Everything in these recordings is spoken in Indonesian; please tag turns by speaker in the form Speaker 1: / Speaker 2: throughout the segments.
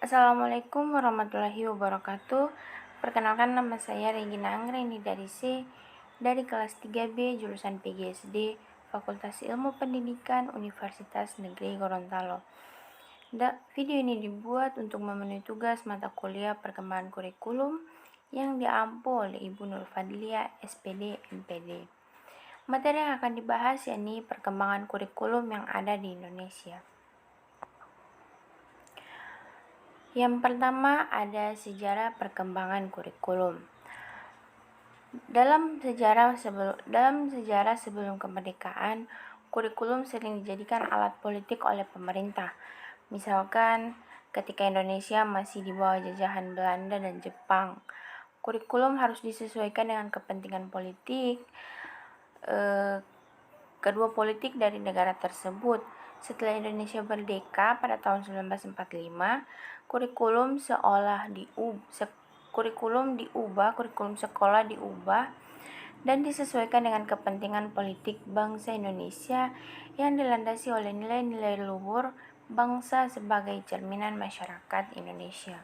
Speaker 1: Assalamualaikum warahmatullahi wabarakatuh. Perkenalkan, nama saya Regina Anggreni dari kelas 3B jurusan PGSD Fakultas Ilmu Pendidikan Universitas Negeri Gorontalo. Video ini dibuat untuk memenuhi tugas mata kuliah perkembangan kurikulum yang diampu oleh Ibu Nur Fadlia, SPD, MPD. Materi yang akan dibahas yakni perkembangan kurikulum yang ada di Indonesia. Yang pertama ada sejarah perkembangan kurikulum. Dalam sejarah sebelum kemerdekaan, kurikulum sering dijadikan alat politik oleh pemerintah. Misalkan ketika Indonesia masih di bawah jajahan Belanda dan Jepang, kurikulum harus disesuaikan dengan kepentingan politik kedua politik dari negara tersebut. Setelah Indonesia merdeka pada tahun 1945, kurikulum sekolah diubah dan disesuaikan dengan kepentingan politik bangsa Indonesia yang dilandasi oleh nilai-nilai luhur bangsa sebagai cerminan masyarakat Indonesia.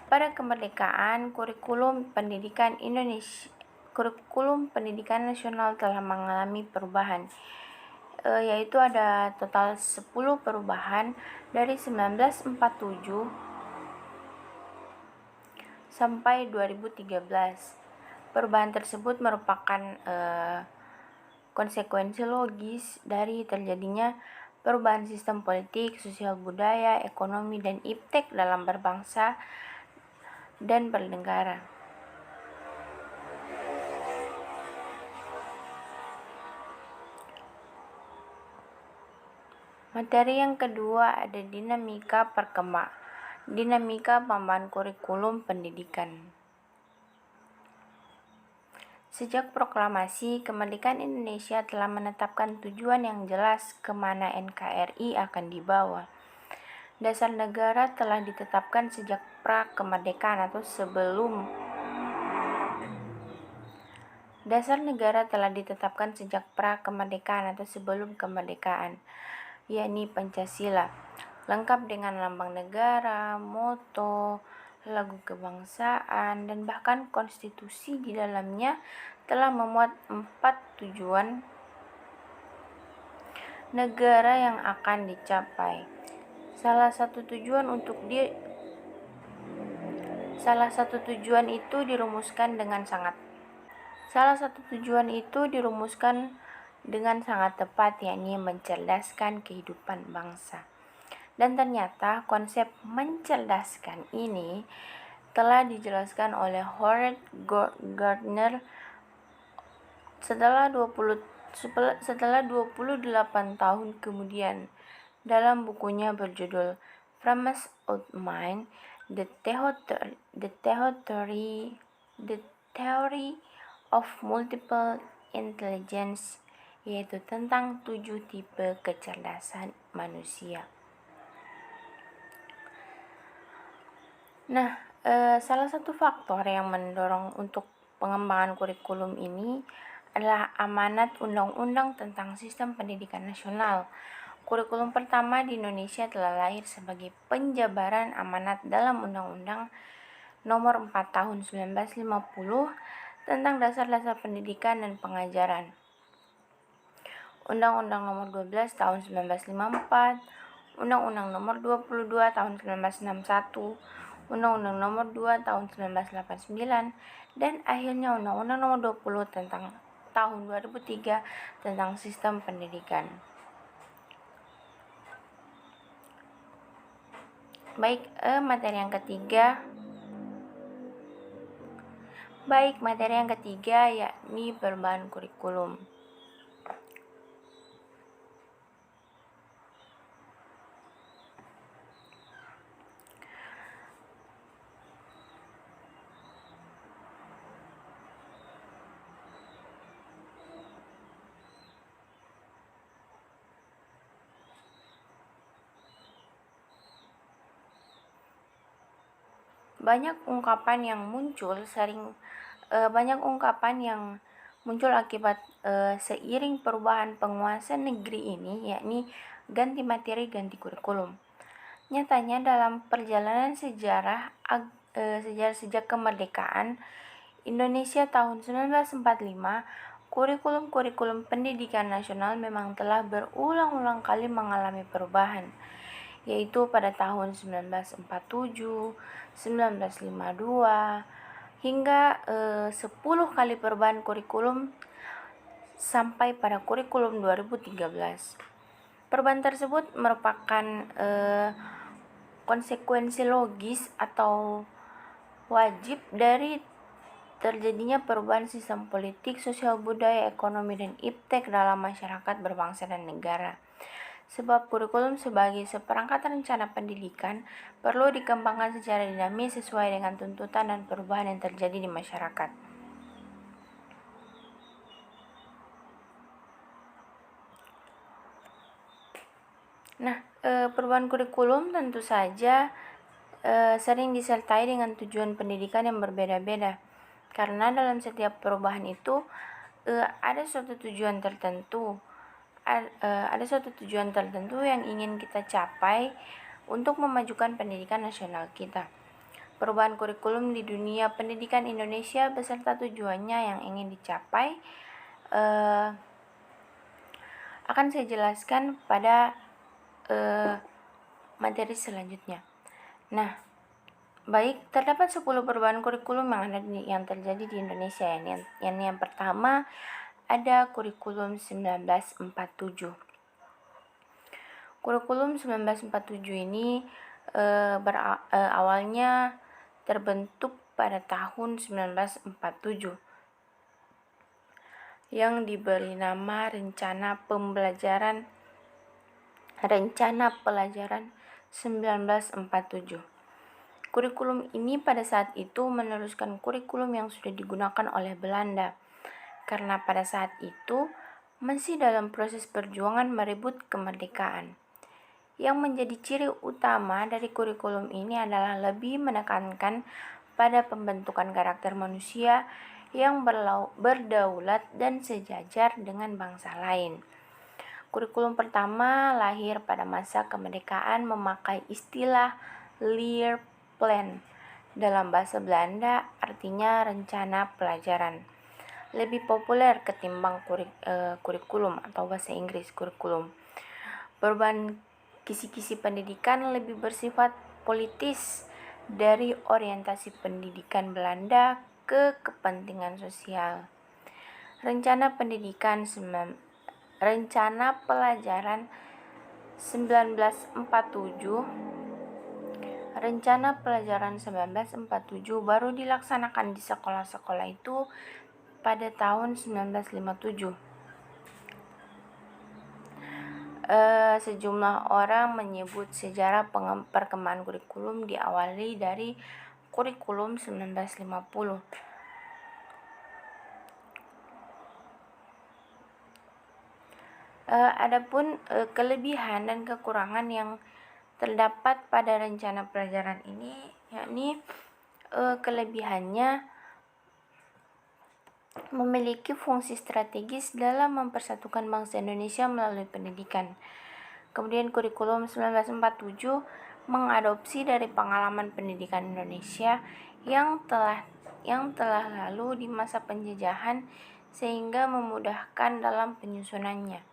Speaker 1: Pada kemerdekaan, kurikulum pendidikan nasional telah mengalami perubahan, yaitu ada total 10 perubahan dari 1947 sampai 2013. Perubahan tersebut merupakan konsekuensi logis dari terjadinya perubahan sistem politik, sosial budaya, ekonomi, dan iptek dalam berbangsa dan bernegara. Materi yang kedua ada dinamika pembangunan kurikulum pendidikan. Sejak proklamasi kemerdekaan Indonesia telah menetapkan tujuan yang jelas kemana NKRI akan dibawa. Dasar negara telah ditetapkan sejak pra-kemerdekaan atau sebelum kemerdekaan, yakni Pancasila, lengkap dengan lambang negara, moto, lagu kebangsaan, dan bahkan konstitusi di dalamnya telah memuat 4 tujuan negara yang akan dicapai. Salah satu tujuan itu dirumuskan dengan sangat tepat, yakni mencerdaskan kehidupan bangsa. Dan ternyata konsep mencerdaskan ini telah dijelaskan oleh Howard Gardner setelah 28 tahun kemudian dalam bukunya berjudul Frames of Mind, The Theory of Multiple Intelligence, yaitu tentang 7 tipe kecerdasan manusia. Salah satu faktor yang mendorong untuk pengembangan kurikulum ini adalah amanat Undang-Undang tentang Sistem Pendidikan Nasional. Kurikulum pertama di Indonesia telah lahir sebagai penjabaran amanat dalam Undang-Undang Nomor 4 Tahun 1950 tentang Dasar-Dasar Pendidikan dan Pengajaran, Undang-Undang Nomor 12 Tahun 1954, Undang-Undang Nomor 22 Tahun 1961, Undang-Undang Nomor 2 Tahun 1989, dan akhirnya Undang-Undang Nomor 20 Tahun 2003 tentang Sistem Pendidikan. Materi yang ketiga yakni perubahan kurikulum. Banyak ungkapan yang muncul akibat seiring perubahan penguasa negeri ini, yakni ganti materi, ganti kurikulum. Nyatanya dalam perjalanan sejarah sejak kemerdekaan Indonesia tahun 1945, kurikulum pendidikan nasional memang telah berulang-ulang kali mengalami perubahan, yaitu pada tahun 1947, 1952, hingga 10 kali perubahan kurikulum sampai pada kurikulum 2013. Perubahan tersebut merupakan konsekuensi logis atau wajib dari terjadinya perubahan sistem politik, sosial budaya, ekonomi, dan iptek dalam masyarakat berbangsa dan negara. Sebab kurikulum sebagai seperangkat rencana pendidikan perlu dikembangkan secara dinamis sesuai dengan tuntutan dan perubahan yang terjadi di masyarakat. Nah, perubahan kurikulum tentu saja sering disertai dengan tujuan pendidikan yang berbeda-beda. Karena dalam setiap perubahan itu ada suatu tujuan tertentu. Ada suatu tujuan tertentu yang ingin kita capai untuk memajukan pendidikan nasional kita. Perubahan kurikulum di dunia pendidikan Indonesia beserta tujuannya yang ingin dicapai akan saya jelaskan pada materi selanjutnya. Nah, baik, terdapat 10 perubahan kurikulum yang terjadi di Indonesia. Yang pertama ada kurikulum 1947. Kurikulum 1947 ini awalnya terbentuk pada tahun 1947 yang diberi nama Rencana Pelajaran 1947. Kurikulum ini pada saat itu meneruskan kurikulum yang sudah digunakan oleh Belanda, karena pada saat itu masih dalam proses perjuangan merebut kemerdekaan. Yang menjadi ciri utama dari kurikulum ini adalah lebih menekankan pada pembentukan karakter manusia yang berdaulat dan sejajar dengan bangsa lain. Kurikulum pertama lahir pada masa kemerdekaan memakai istilah Leerplan. Dalam bahasa Belanda artinya rencana pelajaran. Lebih populer ketimbang kurikulum atau bahasa Inggris kurikulum. Perubahan kisi-kisi pendidikan lebih bersifat politis dari orientasi pendidikan Belanda ke kepentingan sosial. Rencana Pelajaran 1947 baru dilaksanakan di sekolah-sekolah itu pada tahun 1957. Sejumlah orang menyebut sejarah perkembangan kurikulum diawali dari kurikulum 1950. Adapun kelebihan dan kekurangan yang terdapat pada rencana pelajaran ini, yakni kelebihannya memiliki fungsi strategis dalam mempersatukan bangsa Indonesia melalui pendidikan. Kemudian kurikulum 1947 mengadopsi dari pengalaman pendidikan Indonesia yang telah lalu di masa penjajahan sehingga memudahkan dalam penyusunannya.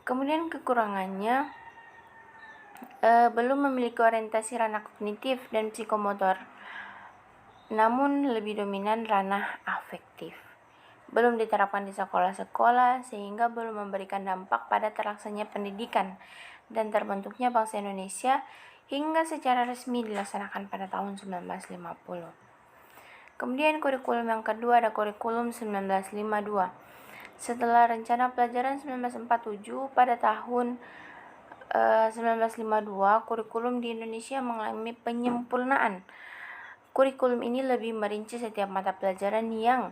Speaker 1: Kemudian kekurangannya belum memiliki orientasi ranah kognitif dan psikomotor, namun lebih dominan ranah afektif. Belum diterapkan di sekolah-sekolah sehingga belum memberikan dampak pada terlaksananya pendidikan dan terbentuknya bangsa Indonesia hingga secara resmi dilaksanakan pada tahun 1950. Kemudian kurikulum yang kedua ada kurikulum 1952. Setelah rencana pelajaran 1947 pada tahun 1952, kurikulum di Indonesia mengalami penyempurnaan. Kurikulum ini lebih merinci setiap mata pelajaran yang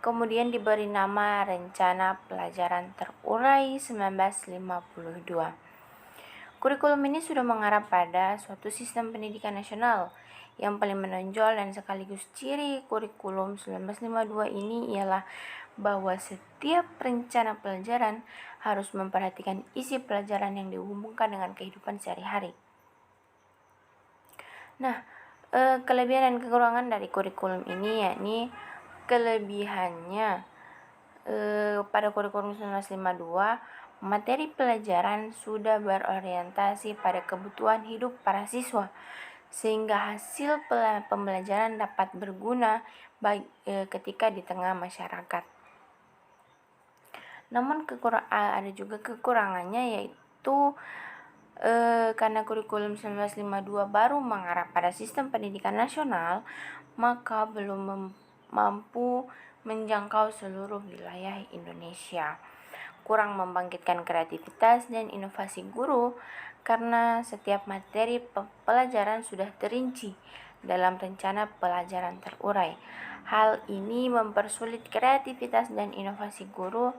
Speaker 1: kemudian diberi nama Rencana Pelajaran Terurai 1952. Kurikulum ini sudah mengarah pada suatu sistem pendidikan nasional. Yang paling menonjol dan sekaligus ciri kurikulum 1952 ini ialah bahwa setiap rencana pelajaran harus memperhatikan isi pelajaran yang dihubungkan dengan kehidupan sehari-hari. Nah, kelebihan dan kekurangan dari kurikulum ini yakni kelebihannya pada kurikulum 1952 materi pelajaran sudah berorientasi pada kebutuhan hidup para siswa sehingga hasil pembelajaran dapat berguna baik ketika di tengah masyarakat. Namun ada juga kekurangannya, yaitu karena kurikulum 1952 baru mengarah pada sistem pendidikan nasional, maka belum mampu menjangkau seluruh wilayah Indonesia. Kurang membangkitkan kreativitas dan inovasi guru karena setiap materi pelajaran sudah terinci dalam rencana pelajaran terurai. Hal ini mempersulit kreativitas dan inovasi guru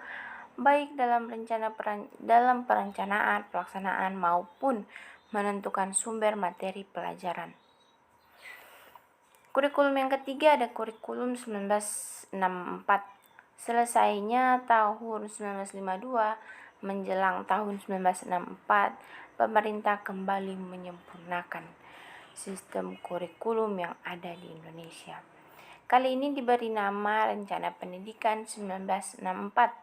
Speaker 1: baik dalam perencanaan, pelaksanaan maupun menentukan sumber materi pelajaran. Kurikulum yang ketiga ada kurikulum 1964. Selesainya tahun 1952 menjelang tahun 1964, pemerintah kembali menyempurnakan sistem kurikulum yang ada di Indonesia. Kali ini diberi nama Rencana Pendidikan 1964.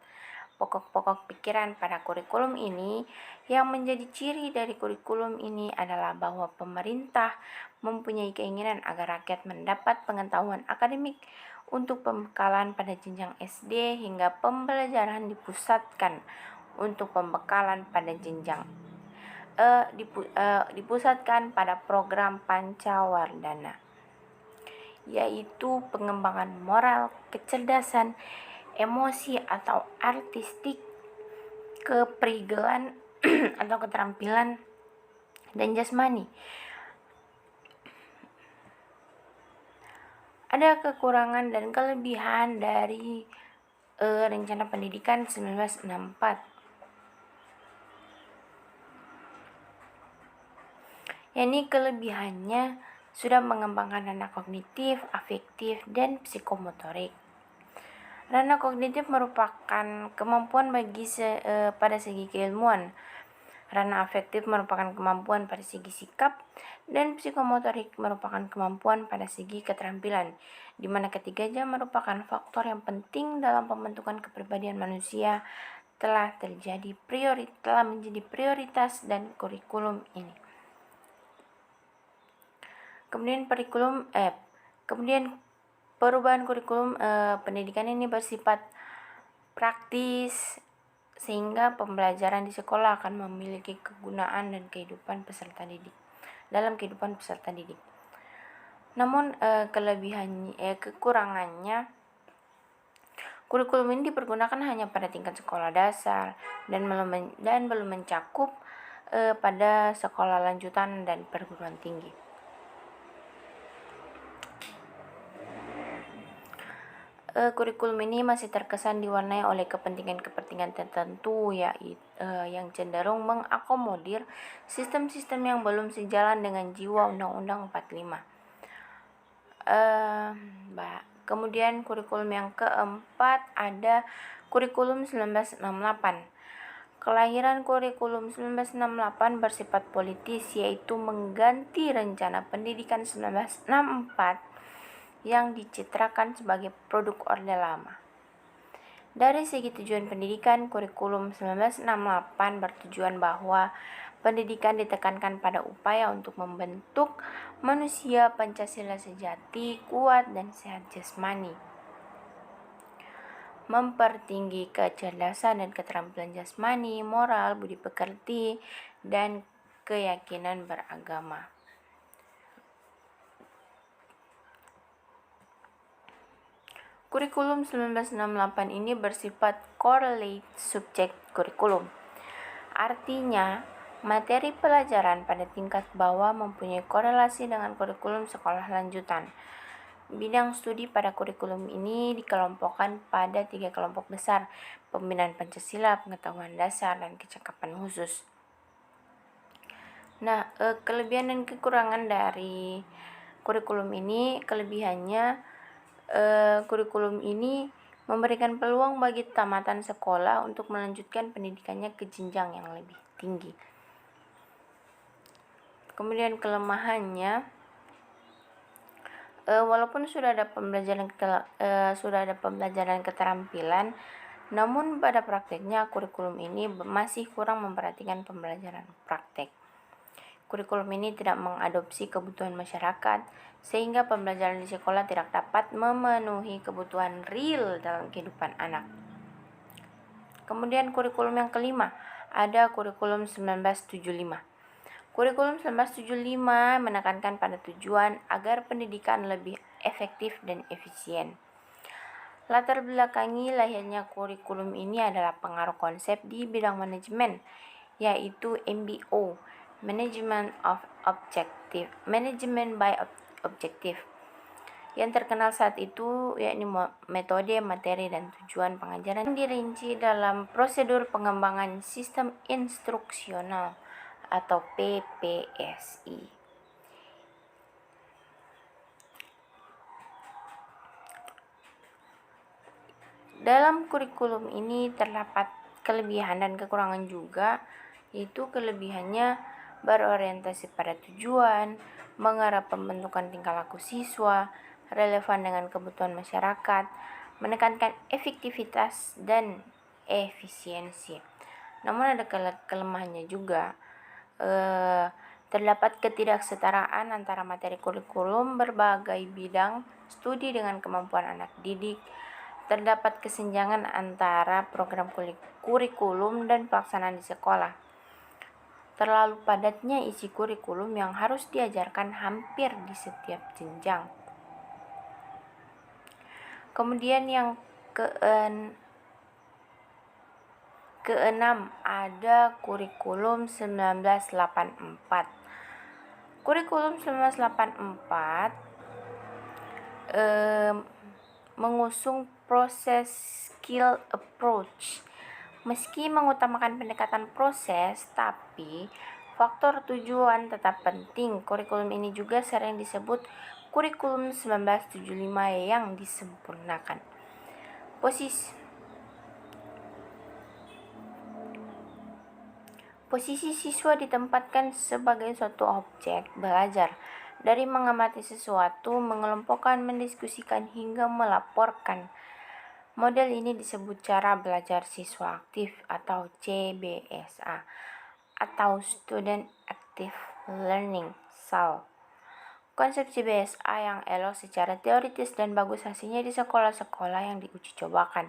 Speaker 1: Pokok-pokok pikiran pada kurikulum ini yang menjadi ciri dari kurikulum ini adalah bahwa pemerintah mempunyai keinginan agar rakyat mendapat pengetahuan akademik untuk pembekalan pada jenjang SD hingga pembelajaran dipusatkan untuk pembekalan pada jenjang dipusatkan pada program Pancawardhana, yaitu pengembangan moral, kecerdasan, emosi atau artistik, keprigelan atau keterampilan, dan jasmani. Ada kekurangan dan kelebihan dari Rencana Pendidikan 1964. Yakni kelebihannya sudah mengembangkan ranah kognitif, afektif, dan psikomotorik. Ranah kognitif merupakan kemampuan pada segi keilmuan. Ranah afektif merupakan kemampuan pada segi sikap, dan psikomotorik merupakan kemampuan pada segi keterampilan, di mana ketiganya merupakan faktor yang penting dalam pembentukan kepribadian manusia telah menjadi prioritas dan kurikulum ini. Kemudian perubahan kurikulum pendidikan ini bersifat praktis sehingga pembelajaran di sekolah akan memiliki kegunaan dan dalam kehidupan peserta didik. Namun kekurangannya, kurikulum ini dipergunakan hanya pada tingkat sekolah dasar dan belum mencakup pada sekolah lanjutan dan perguruan tinggi. Kurikulum ini masih terkesan diwarnai oleh kepentingan-kepentingan tertentu yang cenderung mengakomodir sistem-sistem yang belum sejalan dengan jiwa Undang-Undang 45. Kemudian kurikulum yang keempat ada kurikulum 1968. Kelahiran kurikulum 1968 bersifat politis, yaitu mengganti Rencana Pendidikan 1964 yang dicitrakan sebagai produk Orde Lama. Dari segi tujuan pendidikan, kurikulum 1968 bertujuan bahwa pendidikan ditekankan pada upaya untuk membentuk manusia Pancasila sejati, kuat, dan sehat jasmani, mempertinggi kecerdasan dan keterampilan jasmani, moral, budi pekerti, dan keyakinan beragama. Kurikulum 1968 ini bersifat correlate subject kurikulum. Artinya, materi pelajaran pada tingkat bawah mempunyai korelasi dengan kurikulum sekolah lanjutan. Bidang studi pada kurikulum ini dikelompokkan pada 3 kelompok besar: pembinaan Pancasila, pengetahuan dasar, dan kecakapan khusus. Nah, kelebihan dan kekurangan dari kurikulum ini, kelebihannya kurikulum ini memberikan peluang bagi tamatan sekolah untuk melanjutkan pendidikannya ke jenjang yang lebih tinggi. Kemudian kelemahannya, walaupun sudah ada pembelajaran keterampilan, namun pada prakteknya kurikulum ini masih kurang memperhatikan pembelajaran praktek. Kurikulum ini tidak mengadopsi kebutuhan masyarakat, sehingga pembelajaran di sekolah tidak dapat memenuhi kebutuhan real dalam kehidupan anak. Kemudian kurikulum yang kelima, ada kurikulum 1975. Kurikulum 1975 menekankan pada tujuan agar pendidikan lebih efektif dan efisien. Latar belakangi lahirnya kurikulum ini adalah pengaruh konsep di bidang manajemen, yaitu MBO, Management by Objective, yang terkenal saat itu, yakni metode, materi, dan tujuan pengajaran yang dirinci dalam prosedur pengembangan sistem instruksional atau PPSI. Dalam kurikulum ini terdapat kelebihan dan kekurangan juga, yaitu kelebihannya berorientasi pada tujuan, mengarah pembentukan tingkah laku siswa, relevan dengan kebutuhan masyarakat, menekankan efektivitas dan efisiensi. Namun ada kelemahannya juga. Terdapat ketidaksetaraan antara materi kurikulum berbagai bidang studi dengan kemampuan anak didik. Terdapat kesenjangan antara program kurikulum dan pelaksanaan di sekolah. Terlalu padatnya isi kurikulum yang harus diajarkan hampir di setiap jenjang. Kemudian yang keenam, ada kurikulum 1984. Kurikulum 1984 mengusung proses skill approach. Meski mengutamakan pendekatan proses, tapi faktor tujuan tetap penting. Kurikulum ini juga sering disebut kurikulum 1975 yang disempurnakan. Posisi siswa ditempatkan sebagai suatu objek belajar, dari mengamati sesuatu, mengelompokkan, mendiskusikan, hingga melaporkan. Model ini disebut cara belajar siswa aktif atau CBSA atau Student Active Learning (SAL). Konsep CBSA yang elok secara teoritis dan bagus hasilnya di sekolah-sekolah yang diuji cobakan,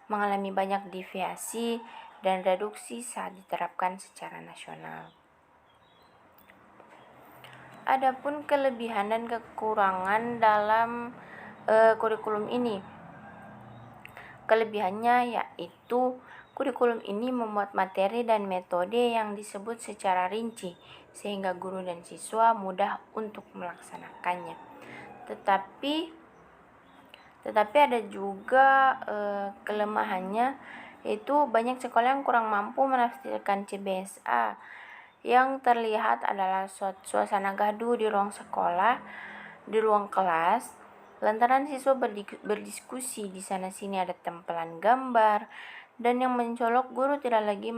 Speaker 1: mengalami banyak deviasi dan reduksi saat diterapkan secara nasional. Adapun kelebihan dan kekurangan dalam kurikulum ini. Kelebihannya yaitu kurikulum ini memuat materi dan metode yang disebut secara rinci, sehingga guru dan siswa mudah untuk melaksanakannya. Tetapi ada juga kelemahannya, yaitu banyak sekolah yang kurang mampu menafsirkan CBSA. Yang terlihat adalah suasana gaduh di ruang sekolah, di ruang kelas, lantaran siswa berdiskusi di sana-sini, ada tempelan gambar, dan yang mencolok, guru tidak lagi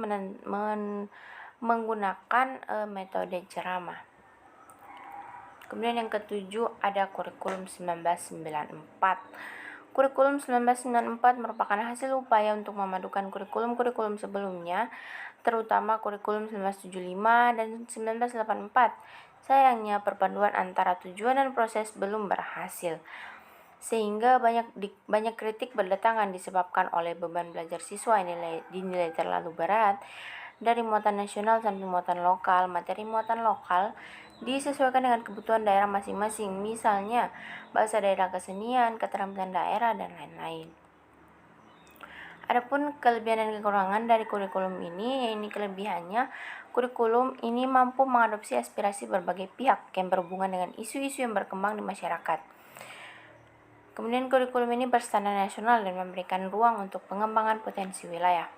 Speaker 1: menggunakan metode ceramah. Kemudian yang ketujuh, ada kurikulum 1994. Kurikulum 1994 merupakan hasil upaya untuk memadukan kurikulum-kurikulum sebelumnya, terutama kurikulum 1975 dan 1984. Sayangnya, perpaduan antara tujuan dan proses belum berhasil, sehingga banyak kritik berdatangan disebabkan oleh beban belajar siswa yang dinilai terlalu berat. Dari muatan nasional sampai muatan lokal, materi muatan lokal disesuaikan dengan kebutuhan daerah masing-masing, misalnya bahasa daerah, kesenian, keterampilan daerah, dan lain-lain. Adapun kelebihan dan kekurangan dari kurikulum ini, yaitu kelebihannya, kurikulum ini mampu mengadopsi aspirasi berbagai pihak yang berhubungan dengan isu-isu yang berkembang di masyarakat. Kemudian kurikulum ini berstandar nasional dan memberikan ruang untuk pengembangan potensi wilayah.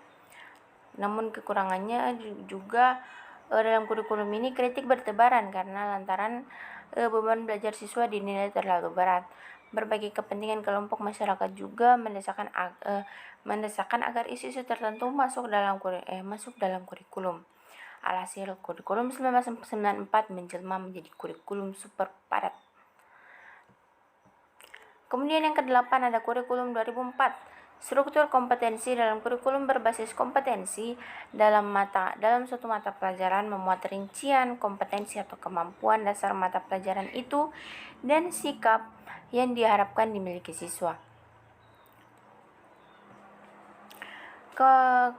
Speaker 1: Namun kekurangannya juga dalam kurikulum ini kritik bertebaran karena lantaran beban belajar siswa dinilai terlalu berat. Berbagai kepentingan kelompok masyarakat juga mendesakan agar isu-isu tertentu masuk dalam kurikulum. Alhasil, kurikulum 1994 menjelma menjadi kurikulum super padat. Kemudian yang ke-8 ada kurikulum 2004. Struktur kompetensi dalam kurikulum berbasis kompetensi dalam suatu mata pelajaran memuat rincian kompetensi atau kemampuan dasar mata pelajaran itu dan sikap yang diharapkan dimiliki siswa.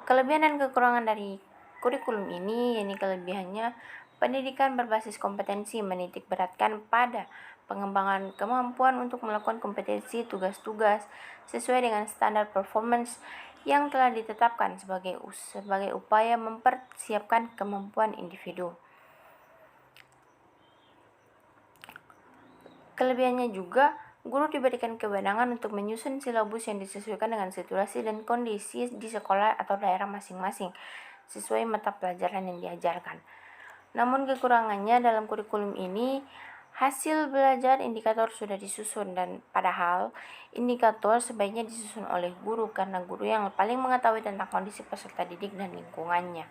Speaker 1: Kelebihan dan kekurangan dari kurikulum ini, yakni kelebihannya pendidikan berbasis kompetensi menitik beratkan pada pengembangan kemampuan untuk melakukan kompetensi tugas-tugas sesuai dengan standar performance yang telah ditetapkan sebagai upaya mempersiapkan kemampuan individu. Kelebihannya juga, guru diberikan kewenangan untuk menyusun silabus yang disesuaikan dengan situasi dan kondisi di sekolah atau daerah masing-masing sesuai mata pelajaran yang diajarkan. Namun kekurangannya dalam kurikulum ini, hasil belajar indikator sudah disusun dan padahal indikator sebaiknya disusun oleh guru karena guru yang paling mengetahui tentang kondisi peserta didik dan lingkungannya.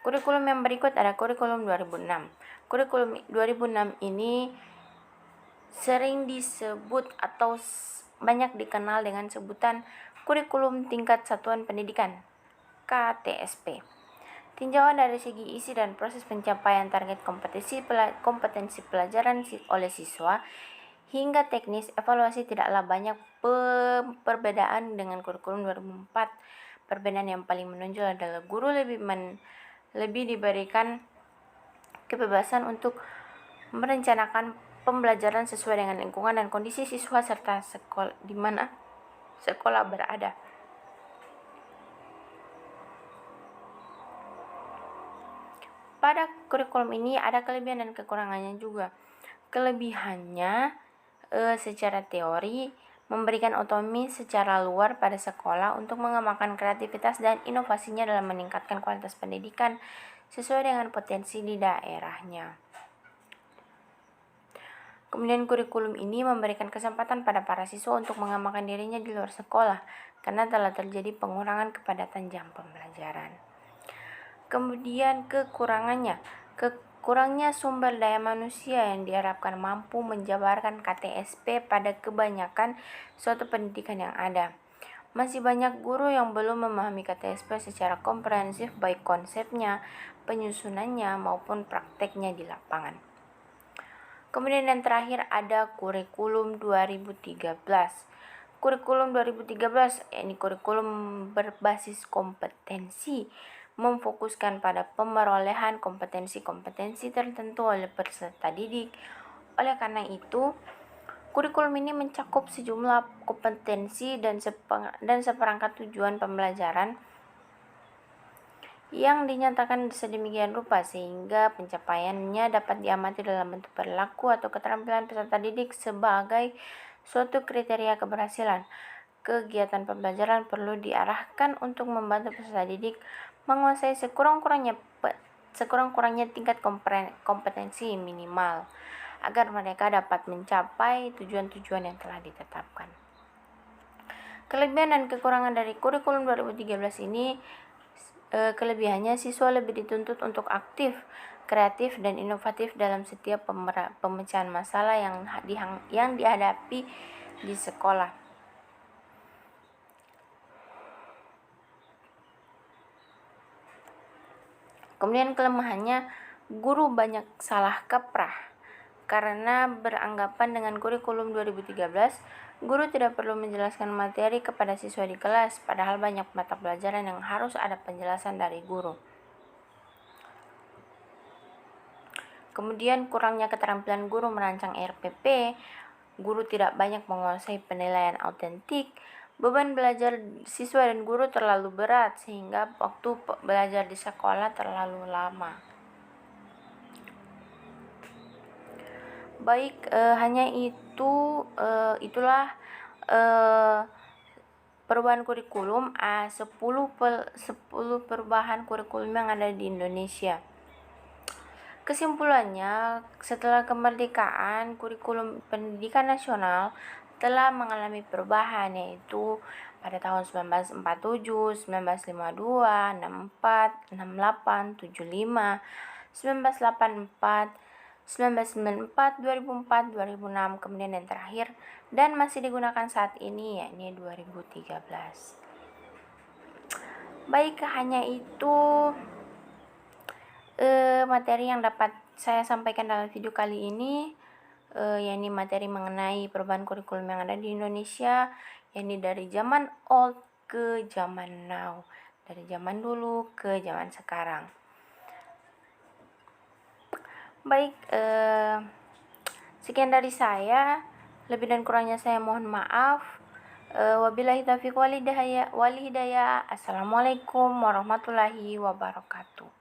Speaker 1: Kurikulum yang berikut ada kurikulum 2006. Kurikulum 2006 ini sering disebut atau banyak dikenal dengan sebutan kurikulum tingkat satuan pendidikan KTSP. Tinjauan dari segi isi dan proses pencapaian target kompetensi pelajaran oleh siswa hingga teknis evaluasi tidaklah banyak perbedaan dengan kurikulum 2004. Perbedaan yang paling menonjol adalah guru lebih diberikan kebebasan untuk merencanakan pembelajaran sesuai dengan lingkungan dan kondisi siswa serta di mana sekolah berada. Pada kurikulum ini ada kelebihan dan kekurangannya juga. Kelebihannya secara teori memberikan otonomi secara luar pada sekolah untuk mengembangkan kreativitas dan inovasinya dalam meningkatkan kualitas pendidikan sesuai dengan potensi di daerahnya. Kemudian kurikulum ini memberikan kesempatan pada para siswa untuk mengembangkan dirinya di luar sekolah karena telah terjadi pengurangan kepadatan jam pembelajaran. Kemudian kekurangannya kurangnya sumber daya manusia yang diharapkan mampu menjabarkan KTSP pada kebanyakan suatu pendidikan yang ada. Masih banyak guru yang belum memahami KTSP secara komprehensif baik konsepnya, penyusunannya maupun prakteknya di lapangan. Kemudian yang terakhir ada kurikulum 2013. Kurikulum 2013 yakni kurikulum berbasis kompetensi memfokuskan pada pemerolehan kompetensi-kompetensi tertentu oleh peserta didik. Oleh karena itu, kurikulum ini mencakup sejumlah kompetensi dan seperangkat tujuan pembelajaran yang dinyatakan sedemikian rupa sehingga pencapaiannya dapat diamati dalam bentuk perilaku atau keterampilan peserta didik sebagai suatu kriteria keberhasilan. Kegiatan pembelajaran perlu diarahkan untuk membantu peserta didik menguasai sekurang-kurangnya tingkat kompetensi minimal agar mereka dapat mencapai tujuan-tujuan yang telah ditetapkan. Kelebihan dan kekurangan dari kurikulum 2013 ini, kelebihannya siswa lebih dituntut untuk aktif, kreatif, dan inovatif dalam setiap pemecahan masalah yang dihadapi di sekolah. Kemudian kelemahannya, guru banyak salah kaprah karena beranggapan dengan kurikulum 2013, guru tidak perlu menjelaskan materi kepada siswa di kelas, padahal banyak mata pelajaran yang harus ada penjelasan dari guru. Kemudian kurangnya keterampilan guru merancang RPP, guru tidak banyak menguasai penilaian autentik, beban belajar siswa dan guru terlalu berat sehingga waktu belajar di sekolah terlalu lama. Baik, hanya itulah perubahan kurikulum 10 perubahan kurikulum yang ada di Indonesia. Kesimpulannya, setelah kemerdekaan, kurikulum pendidikan nasional telah mengalami perubahan, yaitu pada tahun 1947, 1952, 64, 68, 75, 1984, 1994, 2004, 2006, kemudian yang terakhir dan masih digunakan saat ini, yakni 2013. Baik, hanya itu materi yang dapat saya sampaikan dalam video kali ini, yakni materi mengenai perubahan kurikulum yang ada di Indonesia, yakni dari zaman old ke zaman now, dari zaman dulu ke zaman sekarang. Baik, sekian dari saya. Lebih dan kurangnya saya mohon maaf. Wabillahi taufiq wal hidayah. Assalamualaikum warahmatullahi wabarakatuh.